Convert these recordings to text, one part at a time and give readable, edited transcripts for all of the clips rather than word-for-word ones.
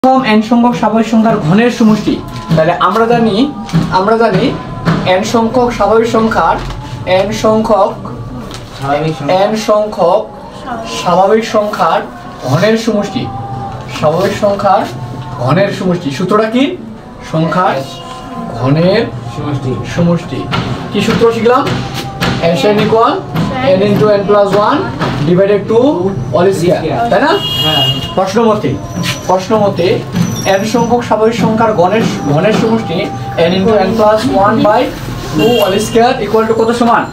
প্রথম n সংখ্যক স্বাভাবিক সংখ্যার ঘনের সমষ্টি। তাহলে আমরা জানি n সংখ্যক স্বাভাবিক সংখ্যার স্বাভাবিক সংখ্যার ঘনের সমষ্টি। স্বাভাবিক সংখ্যার ঘনের সমষ্টি সূত্রটা কি? সংখ্যার ঘনের সমষ্টি। কি সূত্র শিখলাম? n equal n into n plus 1 divided 2 all square, তাই না? প্রশ্ন মতে n সংখ্যক স্বাভাবিক সংখ্যার ঘনের সমষ্টি n into n plus 1 by 2 all square equal to কত সমান?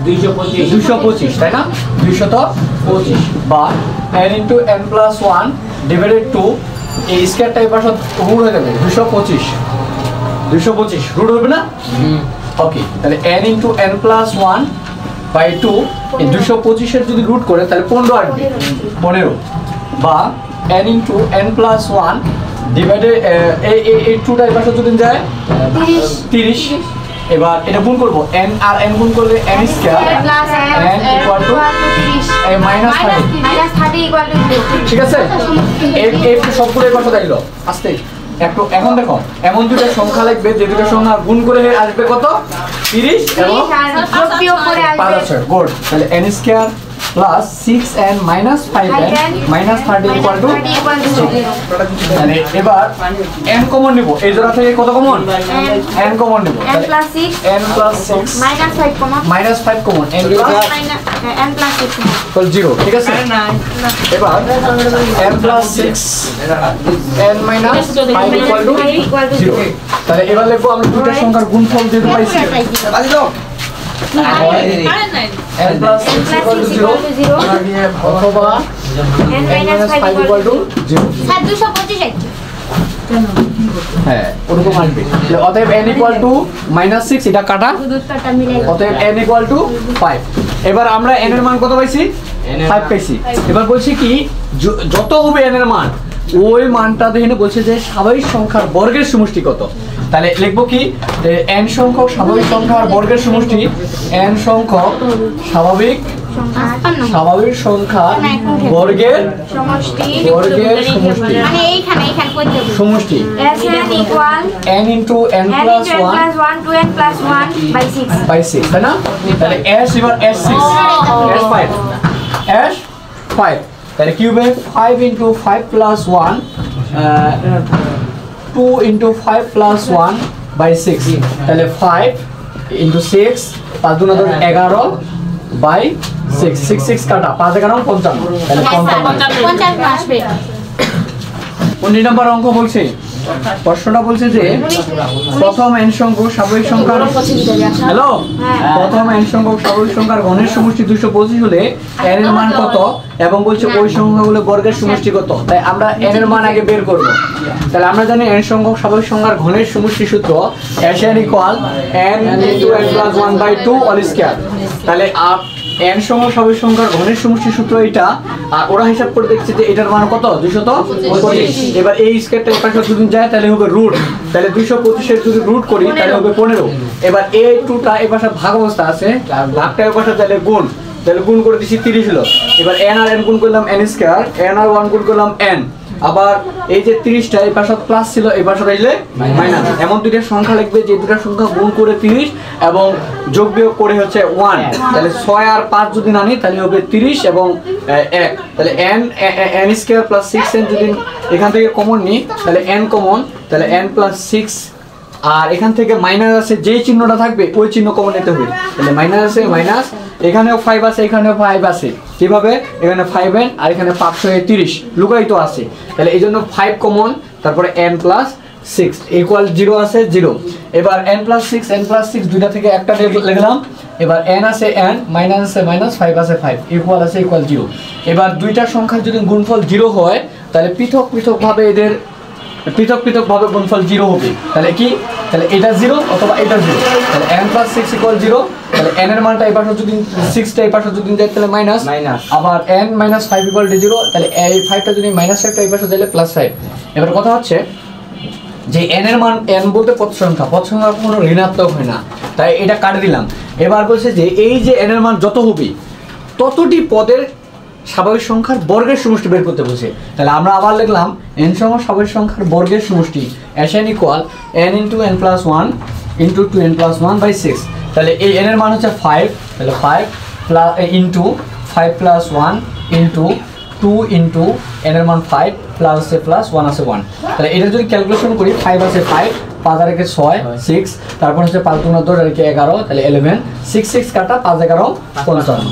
225, তাই না? 225 বা n into n plus 1 divided 2 এই স্কয়ারটা এই পাশে রুট হয়ে যাবে 225 রুট হবে না? ওকে, তাহলে n into n plus 1 by 2 এই 225 এর যদি রুট করে তাহলে 15 আসবে, 15 বা n into n plus 1 divided এই 2টা এই পাশে যদি যায় 30। এবার এটা গুণ করব, n আর n গুণ করলে n square n equal to minus 30 equal to 0। ঠিক আছে, এই সবগুলো এই পাশে দিলো আস্তে একটু। এখন দেখো এমন দুটো সংখ্যা লিখবে যে দুটো সংখ্যা গুণ করে আসবে কত? 30 এবং বিয়োগ করে আসবে 5। গুড, তাহলে n square plus 6n minus 5n minus 30 equal to 0। তাহলে এবার n কমন নিব, এই জোড়া থেকে কত কমন? n কমন নিব, n plus 6 minus 5 common n plus 6 equal 0। ঠিক আছে, এবার n plus 6 n minus 5 equal to 0। তাহলে এবার লিখবো আমরা দুটো সংখ্যার গুণফল যেটা পাইছি n plus 6 equal to 0 অথবা n minus 5 equal to 0। Sir 225 হ্যাঁ ওরকম আসবে। অতএব n equal to -6 এটা কাটা, অতএব n equal to 5। এবার আমরা n এর মান কত পাইছি? 5 পাইছি। এবার বলছি কি যত হবে n এর মান ওই মানটা দেখে বলছে যে স্বাভাবিক সংখ্যার বর্গের সমষ্টি কত। তাহলে লিখবো কি n সংখ্যক স্বাভাবিক সংখ্যার বর্গের সমষ্টি n সংখ্যক স্বাভাবিক সংখ্যার বর্গের সমষ্টি n into n plus 1 2n plus 1 by 6, তাই না? তাহলে s এবার s6 s5 তাহলে কি হবে? 5 into 5 plus 1 2 into 5 plus 1 by 6, তাহলে 5 into 6 5 2 11 by 6 6 কাটা 5 11 55, তাহলে 55 আসবে। 19 নম্বর অঙ্ক বলছে, প্রশ্নটা বলছে যে প্রথম n সংখ্যক স্বাভাবিক সংখ্যার প্রথম n সংখ্যক স্বাভাবিক সংখ্যার ঘনের সমষ্টি 225 হলে n এর মান কত এবং বলছে ওই সংখ্যাগুলো বর্গের সমষ্টি কত। তাই আমরা n এর মান আগে বের করব। তাহলে আমরা জানি n সংখ্যক স্বাভাবিক সংখ্যার ঘনের সমষ্টি সূত্র n equal n into n plus 1 by 2 all square। তাহলে n সংখ্যক স্বাভাবিক সংখ্যার ঘনের সমষ্টি সূত্র এটা, আর ওরা হিসাব করে দেখছে যে এটার মান কত? 225। এবার এই স্কয়ারটা এই পাশে যদি যায় তাহলে হবে রুট, তাহলে 225 এর যদি রুট করি তাহলে হবে 15। এবার এই 2টা এই পাশে ভাগ অবস্থা আছে, ভাগটা এই পাশে তাহলে গুণ করে দিছি 30 হলো। এবার n আর n গুণ করলাম n স্কয়ার, n আর 1 গুণ করলাম n, আবার এই যে 30টা এই পাশে প্লাস ছিল এই পাশে আসলে মাইনাস। এমন দুইটা সংখ্যা লিখবে যে দুটো সংখ্যা গুণ করে 30 এবং যোগ বিয়োগ করে হচ্ছে 1। তাহলে 6 আর 5 যদি না নিই তাহলে হবে 30 এবং 1, তাহলে n স্কয়ার প্লাস 6n যদি এখান থেকে কমন নিই তাহলে n কমন, তাহলে n প্লাস 6 আর এখান থেকে মাইনাস আছে যেই চিহ্নটা থাকবে ওই চিহ্ন কমন নিতে হবে। তাহলে মাইনাস আছে মাইনাস, এখানেও 5 আছে এখানেও 5 আছে, কিভাবে? এখানে 5n আর এখানে 530 লুকায়িত আছে, তাহলে এই জন্য 5 কমন, তারপরে n প্লাস 6 ইকুয়াল 0 আছে 0। এবার n প্লাস 6 দুইটা থেকে একটা লিখলাম। এবার n আছে n মাইনাস আছে মাইনাস 5 আছে 5 ইকুয়াল আছে ইকুয়াল 0। এবার দুইটা সংখ্যার যদি গুণফল 0 হয় তাহলে পৃথকভাবে এদের পৃথকভাবে গুণফল 0 হবে। তাহলে কি? তাহলে এটা 0 অথবা এটা 0, তাহলে n প্লাস 6 ইকুয়াল 0। তাহলে n এর মানটা এই পাশে যদি 6টা এই পাশে যদি যায় তাহলে মাইনাস, আবার n মাইনাস 5 ইকুয়াল টু 0, তাহলে এই 5টা যদি মাইনাস 5টা এই পাশে দিলে প্লাস 5। এবার কথা হচ্ছে যে n এর মান, n বলতে পদ সংখ্যা কোনো ঋণাত্মক হয় না, তাই এটা কাটে দিলাম। এবার বলছে যে এই যে n এর মান যত হবে ততটি পদের স্বাভাবিক সংখ্যার বর্গের সমষ্টি বের করতে বলছে। তাহলে আমরা আবার লিখলাম n সংখ্যক স্বাভাবিক সংখ্যার বর্গের সমষ্টি Sn equal n into n plus 1 into 2n plus 1 by 6। তাহলে এই n এর মান হচ্ছে 5, তাহলে 5 plus into 5 plus 1 into 2 into n এর মান 5 প্লাস আছে প্লাস 1 আছে 1। তাহলে এটা যদি ক্যালকুলেশন করি 5 আছে 5, 5 আর 6 6, তারপর হচ্ছে 5 গুণ 10 আর 11, তাহলে 11, 6 6 কাটা 5 11 55।